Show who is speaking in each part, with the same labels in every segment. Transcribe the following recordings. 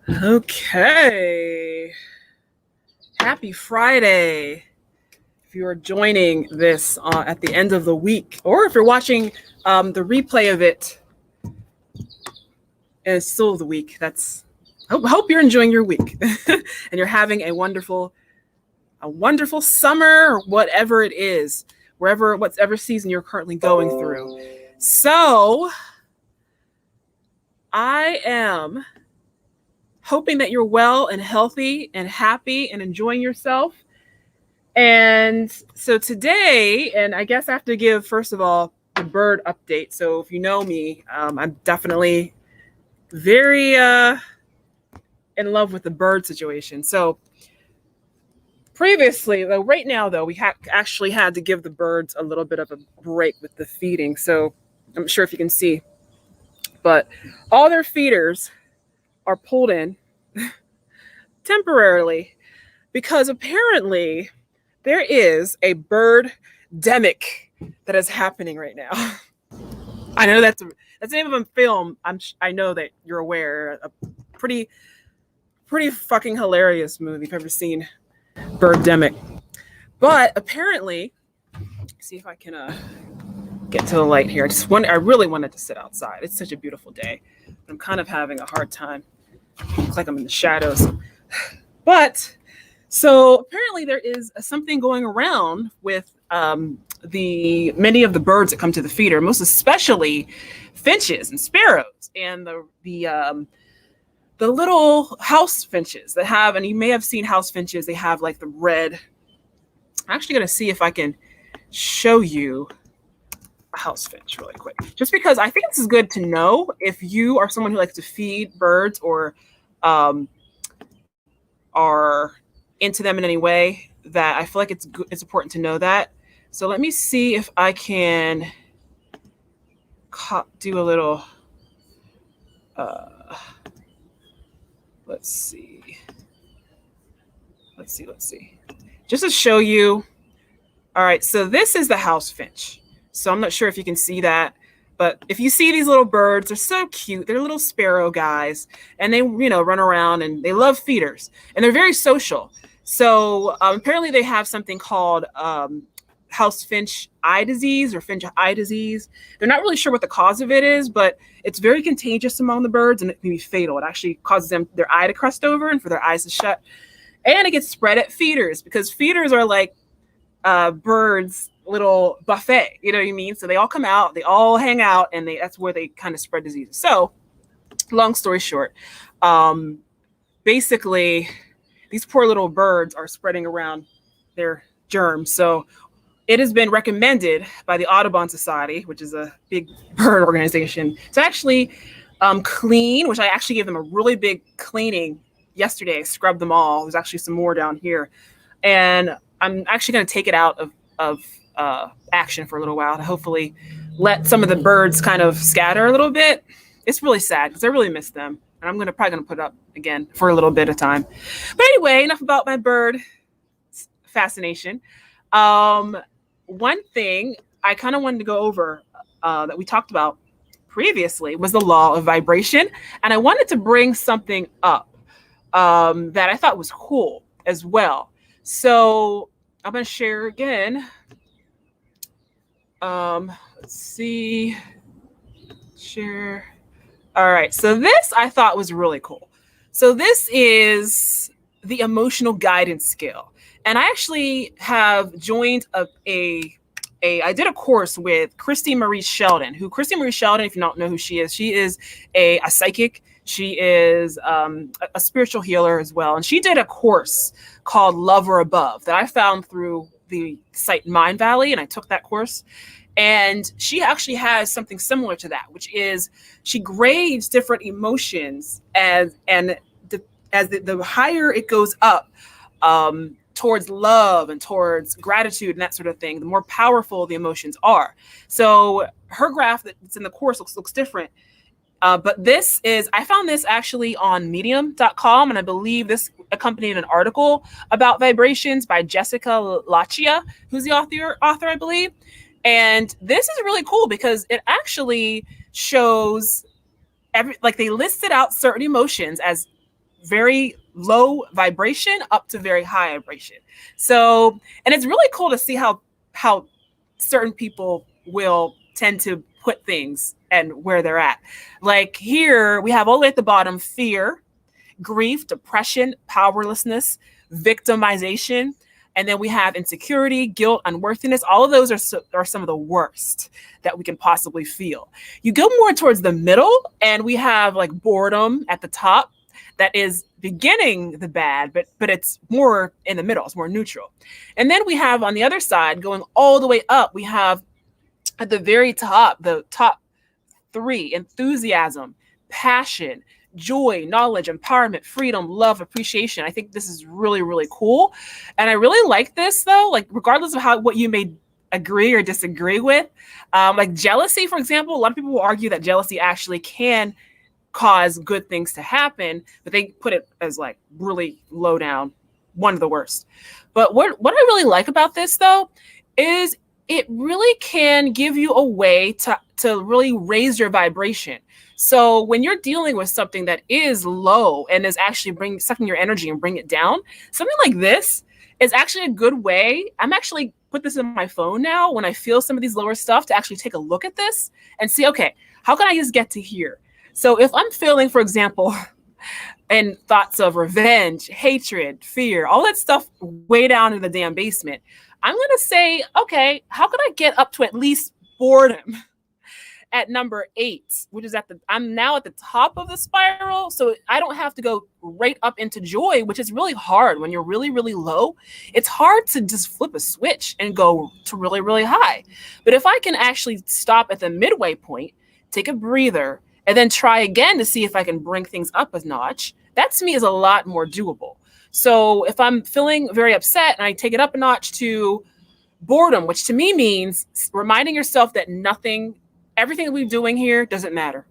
Speaker 1: Okay. Happy Friday. If you are joining this at the end of the week, or if you're watching the replay of it, and it's still the week. Hope you're enjoying your week and you're having a wonderful summer or whatever it is, whatever season you're currently going through. So I am hoping that you're well and healthy and happy and enjoying yourself. And so today, and I guess I have to give, first of all, the bird update. So if you know me, I'm definitely very in love with the bird situation. So previously, though, right now, though, we actually had to give the birds a little bit of a break with the feeding. So I'm not sure if you can see, but all their feeders are pulled in temporarily because apparently there is a bird-demic that is happening right now. I know that's the name of a film. I know that you're aware. A pretty fucking hilarious movie if you've ever seen Birdemic. But apparently, see if I can get to the light here. I really wanted to sit outside. It's such a beautiful day. I'm kind of having a hard time. Looks like I'm in the shadows. But so apparently there is something going around with many of the birds that come to the feeder, most especially finches and sparrows and the little house finches that have, and you may have seen house finches, they have like the red. I'm actually going to see if I can show you a house finch really quick, just because I think this is good to know if you are someone who likes to feed birds or are into them in any way, that I feel like it's important to know that. So let me see if I can do a little, let's see. Just to show you. All right, so this is the house finch. So I'm not sure if you can see that, but if you see these little birds, they're so cute. They're little sparrow guys, and they, run around and they love feeders, and they're very social. So apparently they have something called house finch eye disease or finch eye disease. They're not really sure what the cause of it is, but it's very contagious among the birds, and it can be fatal. It actually causes their eye to crust over and for their eyes to shut. And it gets spread at feeders, because feeders are like birds' little buffet, you know what I mean? So they all come out, they all hang out, and that's where they kind of spread diseases. So long story short, basically these poor little birds are spreading around their germs. So it has been recommended by the Audubon Society, which is a big bird organization, to actually clean, which I actually gave them a really big cleaning yesterday. I scrubbed them all. There's actually some more down here. And I'm actually going to take it out of action for a little while to hopefully let some of the birds kind of scatter a little bit. It's really sad because I really miss them. And I'm probably going to put it up again for a little bit of time. But anyway, enough about my bird fascination. One thing I kind of wanted to go over that we talked about previously was the law of vibration. And I wanted to bring something up that I thought was cool as well. So I'm going to share again. Let's see. Share. All right. So this I thought was really cool. So this is the emotional guidance scale. And I actually have joined I did a course with Christy Marie Sheldon, if you don't know who she is a psychic. She is a spiritual healer as well. And she did a course called Love or Above that I found through the site Mind Valley. And I took that course. And she actually has something similar to that, which is she grades different emotions as the higher it goes up towards love and towards gratitude and that sort of thing, the more powerful the emotions are. So her graph that's in the course looks different. But I found this actually on medium.com, and I believe this accompanied an article about vibrations by Jessica Lachia, who's the author, I believe. And this is really cool because it actually shows they listed out certain emotions as very low vibration up to very high vibration. So, and it's really cool to see how certain people will tend to put things and where they're at. Like here, we have all the way at the bottom fear, grief, depression, powerlessness, victimization, and then we have insecurity, guilt, unworthiness. All of those are some of the worst that we can possibly feel. You go more towards the middle, and we have like boredom at the top. That is beginning the bad, but it's more in the middle. It's more neutral. And then we have on the other side, going all the way up, we have at the very top, the top three: enthusiasm, passion, joy, knowledge, empowerment, freedom, love, appreciation. I think this is really, really cool. And I really like this though, like regardless of what you may agree or disagree with, like jealousy, for example, a lot of people will argue that jealousy actually can cause good things to happen, but they put it as like really low down, one of the worst. But what I really like about this though, is it really can give you a way to really raise your vibration. So when you're dealing with something that is low and is actually sucking your energy and bring it down, something like this is actually a good way. I'm actually put this in my phone now when I feel some of these lower stuff to actually take a look at this and see, okay, how can I just get to here? So if I'm feeling, for example, and thoughts of revenge, hatred, fear, all that stuff way down in the damn basement, I'm going to say, okay, how can I get up to at least boredom at number 8, which is I'm now at the top of the spiral. So I don't have to go right up into joy, which is really hard when you're really, really low. It's hard to just flip a switch and go to really, really high. But if I can actually stop at the midway point, take a breather, and then try again to see if I can bring things up a notch, that to me is a lot more doable. So if I'm feeling very upset and I take it up a notch to boredom, which to me means reminding yourself that everything that we're doing here doesn't matter.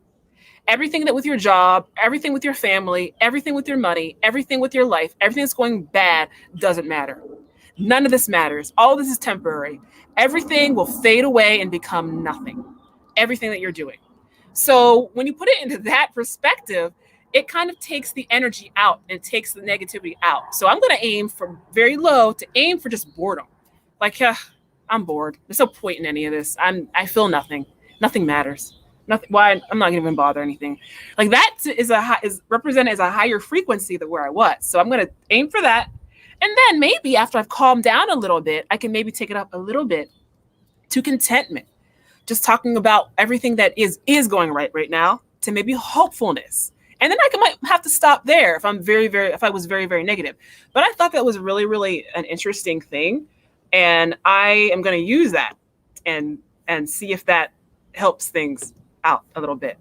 Speaker 1: Everything that with your job, everything with your family, everything with your money, everything with your life, everything that's going bad doesn't matter. None of this matters. All this is temporary. Everything will fade away and become nothing. Everything that you're doing. So when you put it into that perspective, it kind of takes the energy out and takes the negativity out. So I'm going to aim from very low to aim for just boredom. Like, I'm bored. There's no point in any of this. I feel nothing. Nothing matters. Nothing. Why? I'm not going to even bother anything. Like that is represented as a higher frequency than where I was. So I'm going to aim for that. And then maybe after I've calmed down a little bit, I can maybe take it up a little bit to contentment. Just talking about everything that is going right now to maybe hopefulness. And then might have to stop there if I was very, very negative. But I thought that was really, really an interesting thing. And I am going to use that and see if that helps things out a little bit.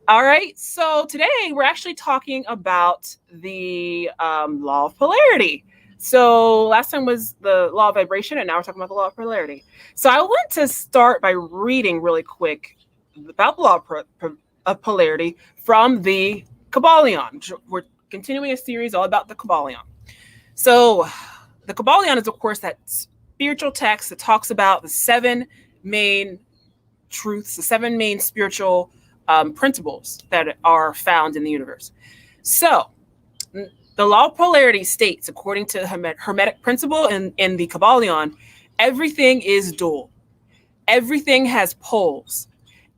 Speaker 1: All right. So today we're actually talking about the law of polarity. So last time was the law of vibration, and now we're talking about the law of polarity. So I want to start by reading really quick about the law of polarity from the Kybalion. We're continuing a series all about the Kybalion. So the Kybalion is, of course, that spiritual text that talks about the 7 main truths, the 7 main spiritual principles that are found in the universe. So the law of polarity states, according to the Hermetic Principle in the Kybalion, everything is dual. Everything has poles.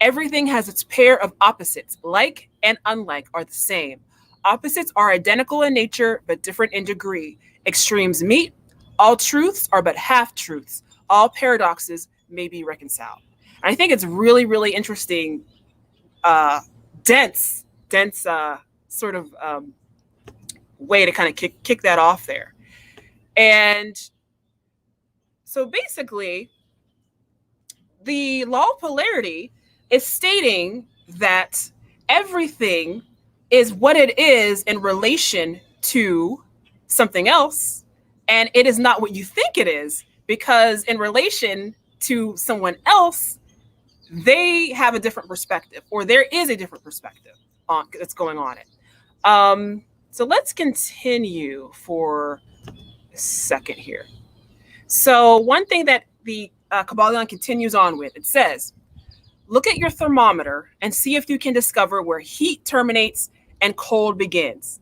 Speaker 1: Everything has its pair of opposites. Like and unlike are the same. Opposites are identical in nature, but different in degree. Extremes meet. All truths are but half-truths. All paradoxes may be reconciled. And I think it's really, really interesting, dense sort of way to kind of kick that off there. And so basically, the law of polarity is stating that everything is what it is in relation to something else, and it is not what you think it is, because in relation to someone else, they have a different perspective, or there is a different perspective that's going on it. So let's continue for a second here. So one thing that the Kybalion continues on with, it says, look at your thermometer and see if you can discover where heat terminates and cold begins.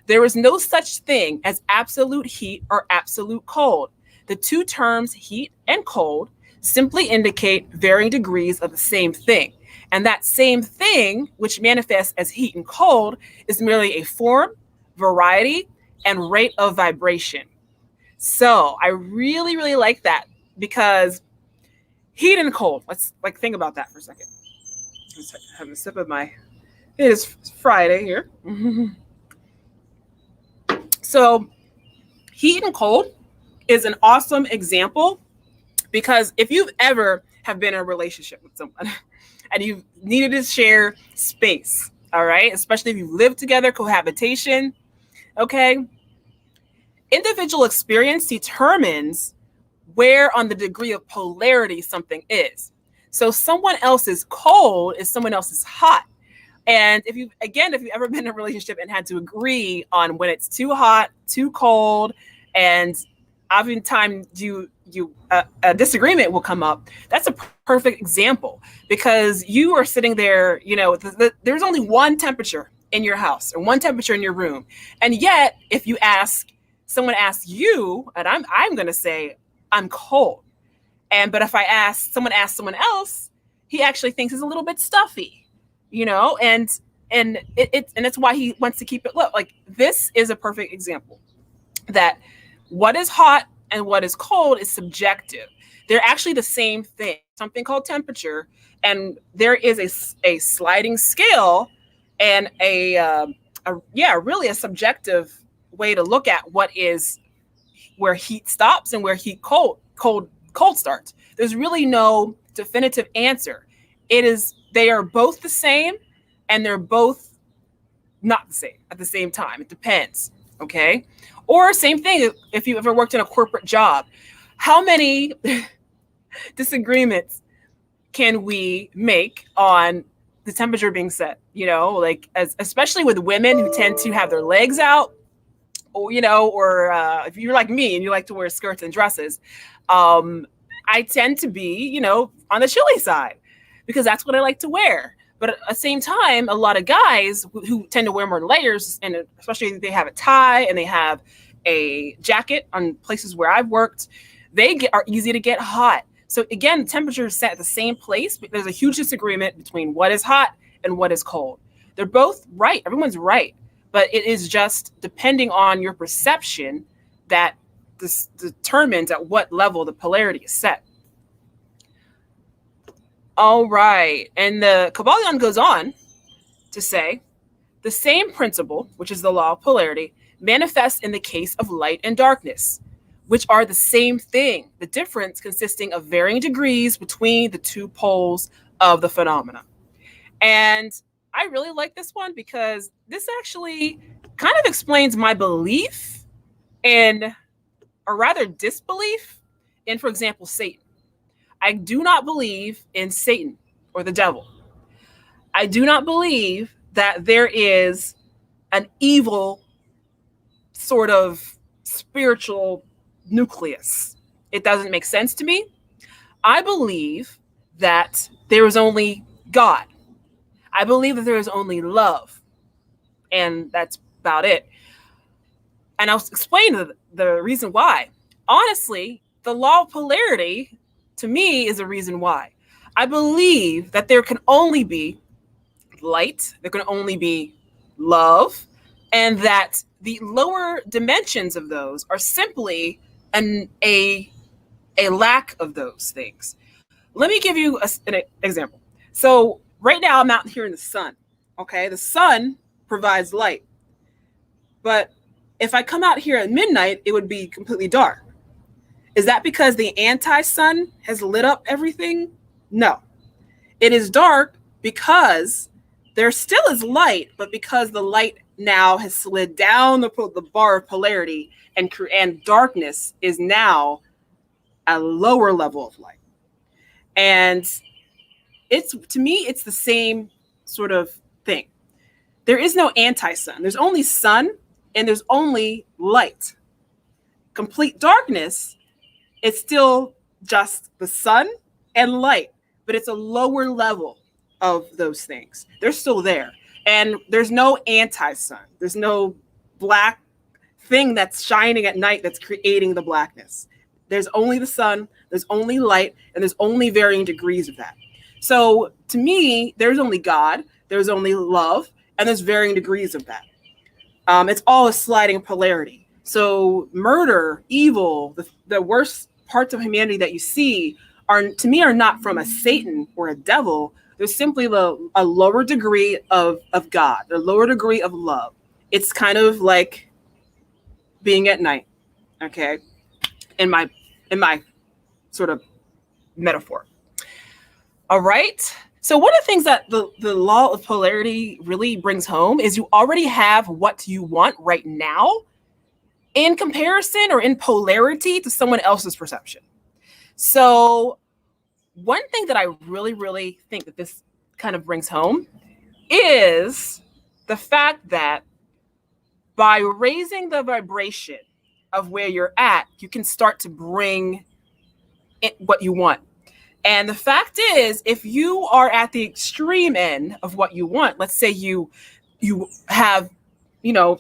Speaker 1: There is no such thing as absolute heat or absolute cold. The two terms heat and cold simply indicate varying degrees of the same thing. And that same thing, which manifests as heat and cold, is merely a form, variety, and rate of vibration. So I really, really like that, because heat and cold, let's think about that for a second. Just have a sip of my, it is Friday here. So heat and cold is an awesome example, because if you've ever have been in a relationship with someone and you needed to share space, all right, especially if you live together, cohabitation, okay, individual experience determines where on the degree of polarity something is. So someone else's cold is someone else's hot. And if you've ever been in a relationship and had to agree on when it's too hot, too cold, and oftentimes a disagreement will come up, that's a perfect example, because you are sitting there, there's only one temperature in your house and one temperature in your room. And yet, if someone asks you, and I'm going to say I'm cold. But if someone asks someone else, he actually thinks it's a little bit stuffy, and it's why he wants to keep it low. Like, this is a perfect example that what is hot and what is cold is subjective. They're actually the same thing, something called temperature. And there is a sliding scale and really a subjective way to look at where heat stops and where cold starts. There's really no definitive answer. They are both the same, and they're both not the same at the same time. It depends. Okay. Or same thing, if you ever worked in a corporate job, how many disagreements can we make on the temperature being set? Especially with women who tend to have their legs out, or if you're like me and you like to wear skirts and dresses, I tend to be, on the chilly side, because that's what I like to wear. But at the same time, a lot of guys who tend to wear more layers, and especially if they have a tie and they have a jacket on places where I've worked, are easy to get hot. So again, the temperature is set at the same place, but there's a huge disagreement between what is hot and what is cold. They're both right. Everyone's right. But it is just depending on your perception that this determines at what level the polarity is set. All right. And the Kybalion goes on to say, the same principle, which is the law of polarity, manifests in the case of light and darkness, which are the same thing, the difference consisting of varying degrees between the two poles of the phenomena. And I really like this one, because this actually kind of explains my belief or rather disbelief in, for example, Satan. I do not believe in Satan or the devil. I do not believe that there is an evil sort of spiritual nucleus. It doesn't make sense to me. I believe that there is only God. I believe that there is only love, and that's about it. And I'll explain the reason why. Honestly, the law of polarity, to me, is a reason why. I believe that there can only be light, there can only be love, and that the lower dimensions of those are simply a lack of those things. Let me give you an example. So right now I'm out here in the sun. Okay, the sun provides light. But if I come out here at midnight, it would be completely dark. Is that because the anti-sun has lit up everything? No. It is dark because there still is light, but because the light now has slid down the bar of polarity, and darkness is now a lower level of light. And to me, it's the same sort of thing. There is no anti-sun. There's only sun and there's only light. Complete darkness, it's still just the sun and light, but it's a lower level of those things. They're still there. And there's no anti-sun. There's no black thing that's shining at night that's creating the blackness. There's only the sun, there's only light, and there's only varying degrees of that. So to me, there's only God, there's only love, and there's varying degrees of that. It's all a sliding polarity. So murder, evil, the worst parts of humanity that you see to me are not from a Satan or a devil. There's simply a lower degree of God, a lower degree of love. It's kind of like being at night, okay, in my sort of metaphor. All right. So one of the things that the law of polarity really brings home is you already have what you want right now in comparison or in polarity to someone else's perception. So one thing that I really, really think that this kind of brings home is the fact that by raising the vibration of where you're at, you can start to bring what you want. And the fact is, if you are at the extreme end of what you want, let's say you have,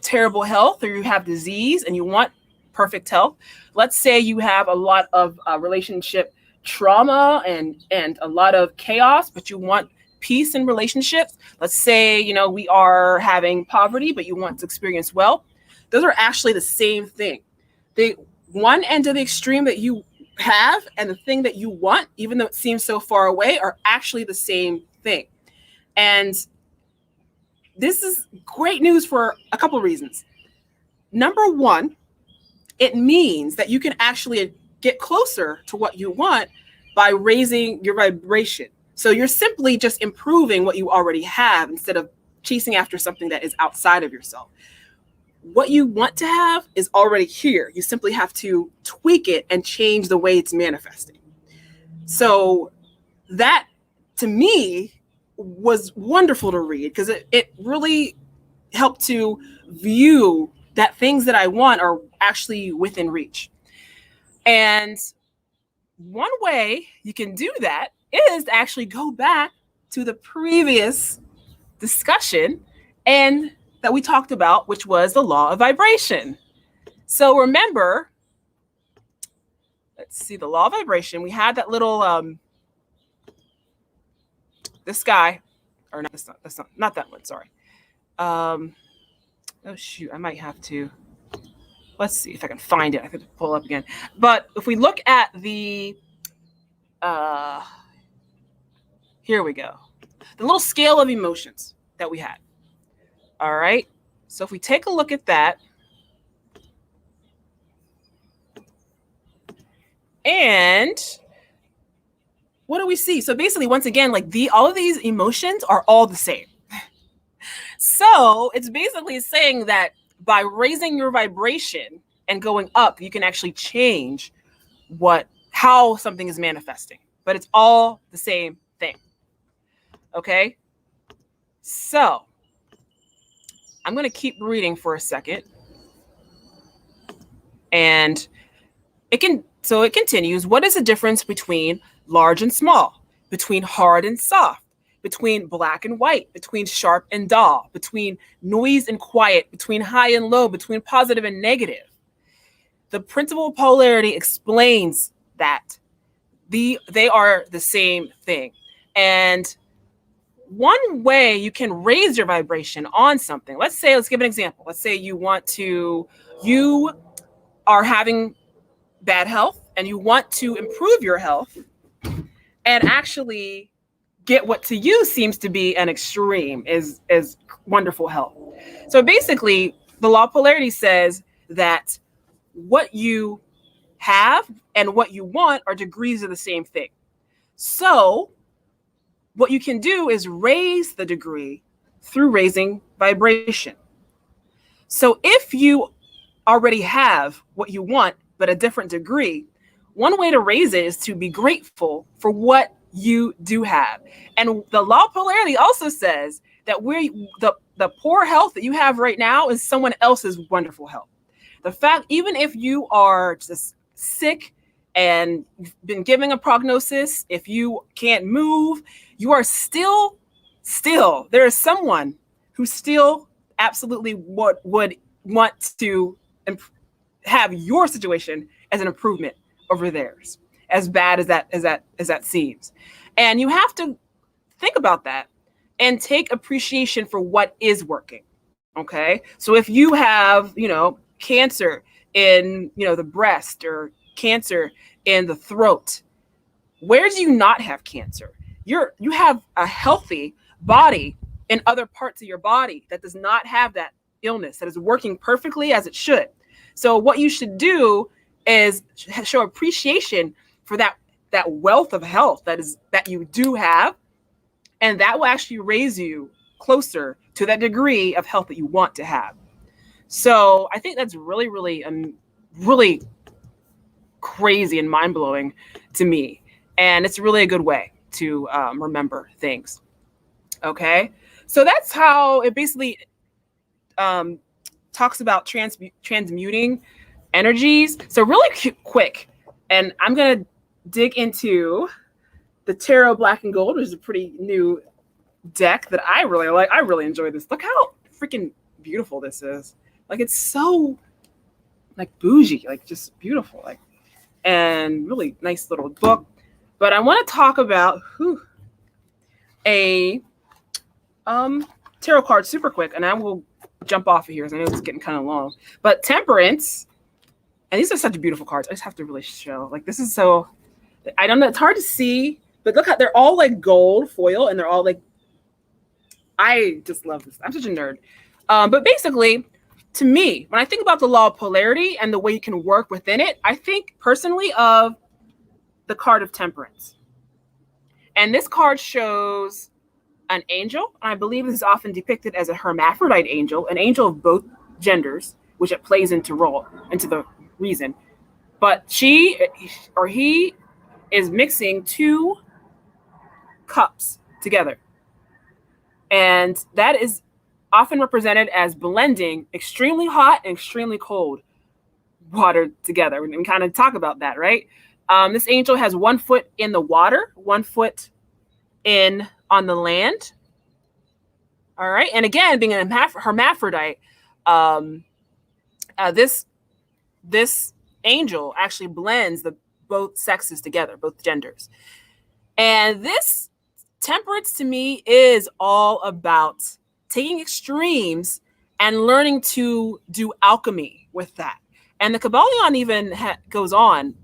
Speaker 1: terrible health, or you have disease and you want perfect health. Let's say you have a lot of relationship trauma and a lot of chaos, but you want peace in relationships. Let's say, we are having poverty, but you want to experience wealth. Those are actually the same thing. The one end of the extreme that you have and the thing that you want, even though it seems so far away, are actually the same thing. And this is great news for a couple of reasons. Number one, it means that you can actually get closer to what you want by raising your vibration. So you're simply just improving what you already have instead of chasing after something that is outside of yourself. What you want to have is already here. You simply have to tweak it and change the way it's manifesting. So that, to me, was wonderful to read because it really helped to view that things that I want are actually within reach. And one way you can do that is to actually go back to the previous discussion and that we talked about, which was the law of vibration. So remember, let's see, the law of vibration. We had that little, this guy, or not, that's not that one, sorry. Oh shoot, I might have to, let's see if I can find it. I have to pull it up again. But if we look at the, here we go. The little scale of emotions that we had. All right. So if we take a look at that, and what do we see? So basically, once again, like all of these emotions are all the same. So it's basically saying that by raising your vibration and going up, you can actually change how something is manifesting, but it's all the same thing. Okay. So I'm going to keep reading for a second. And it continues. What is the difference between large and small, between hard and soft, between black and white, between sharp and dull, between noise and quiet, between high and low, between positive and negative? The principle of polarity explains that they are the same thing. And one way you can raise your vibration on something, let's give an example. Let's say you are having bad health and you want to improve your health and actually get what to you seems to be an extreme is wonderful health. So basically, the law of polarity says that what you have and what you want are degrees of the same thing. So what you can do is raise the degree through raising vibration. So if you already have what you want, but a different degree, one way to raise it is to be grateful for what you do have. And the law of polarity also says that the poor health that you have right now is someone else's wonderful health. The fact, even if you are just sick and you've been given a prognosis, if you can't move, you are still, there is someone who still absolutely would want to have your situation as an improvement over theirs, as bad as that seems. And you have to think about that and take appreciation for what is working. Okay. So if you have, cancer in, the breast, or cancer in the throat, where do you not have cancer? You have a healthy body in other parts of your body that does not have that illness, that is working perfectly as it should. So what you should do is show appreciation for that wealth of health that you do have, and that will actually raise you closer to that degree of health that you want to have. So I think that's really, really, really crazy and mind-blowing to me. And it's really a good way to remember things. Okay. So that's how it basically talks about transmuting energies. So really quick, and I'm going to dig into the Tarot Black and Gold, which is a pretty new deck that I really like. I really enjoy this. Look how freaking beautiful this is. Like, it's so like bougie, like just beautiful, like, and really nice little book. But I want to talk about a tarot card super quick, and I will jump off of here because I know it's getting kind of long. But Temperance, and these are such beautiful cards. I just have to really show. Like, this is so, I don't know, it's hard to see, but look how they're all like gold foil, and they're all like, I just love this. I'm such a nerd. But basically, to me, when I think about the law of polarity and the way you can work within it, I think personally of the card of Temperance. And this card shows an angel. And I believe this is often depicted as a hermaphrodite angel, an angel of both genders, which it plays into the reason. But she or he is mixing two cups together. And that is often represented as blending extremely hot and extremely cold water together. We can kind of talk about that, right? This angel has 1 foot in the water, 1 foot on the land. All right. And again, being an hermaphrodite, this angel actually blends both sexes together, both genders. And this Temperance to me is all about taking extremes and learning to do alchemy with that. And the Kybalion even goes on.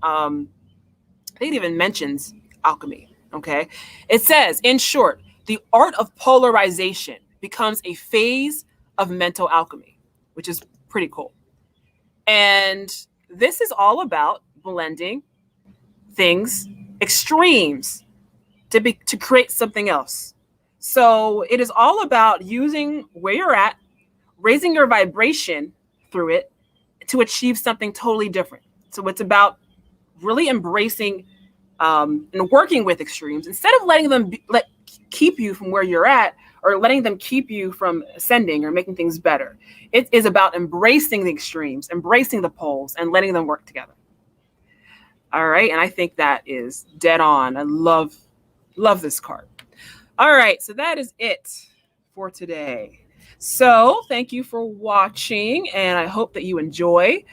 Speaker 1: It even mentions alchemy. Okay. It says, in short, the art of polarization becomes a phase of mental alchemy, which is pretty cool. And this is all about blending things, extremes, to create something else. So it is all about using where you're at, raising your vibration through it to achieve something totally different. So it's about really embracing and working with extremes instead of letting them keep you from where you're at, or letting them keep you from ascending or making things better. It is about embracing the extremes, embracing the poles, and letting them work together. All right. And I think that is dead on. I love this card. All right. So that is it for today. So thank you for watching, and I hope that you enjoy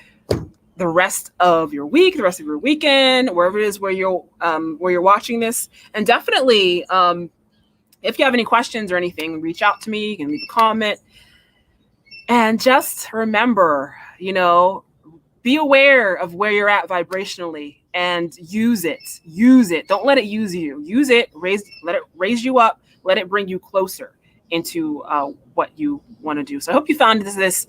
Speaker 1: the rest of your week, the rest of your weekend, wherever it is where you're watching this. And definitely, if you have any questions or anything, reach out to me. You can leave a comment. And just remember, be aware of where you're at vibrationally and use it. Use it. Don't let it use you. Use it. Let it raise you up. Let it bring you closer into what you want to do. So I hope you found this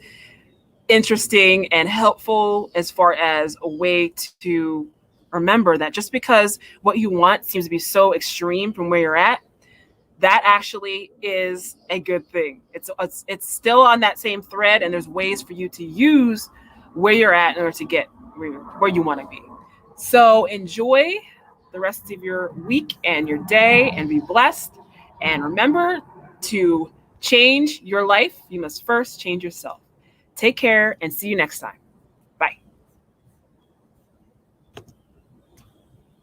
Speaker 1: interesting and helpful as far as a way to remember that just because what you want seems to be so extreme from where you're at, that actually is a good thing. It's still on that same thread, and there's ways for you to use where you're at in order to get where you want to be. So enjoy the rest of your week and your day, and be blessed. And remember, to change your life, you must first change yourself. Take care, and see you next time.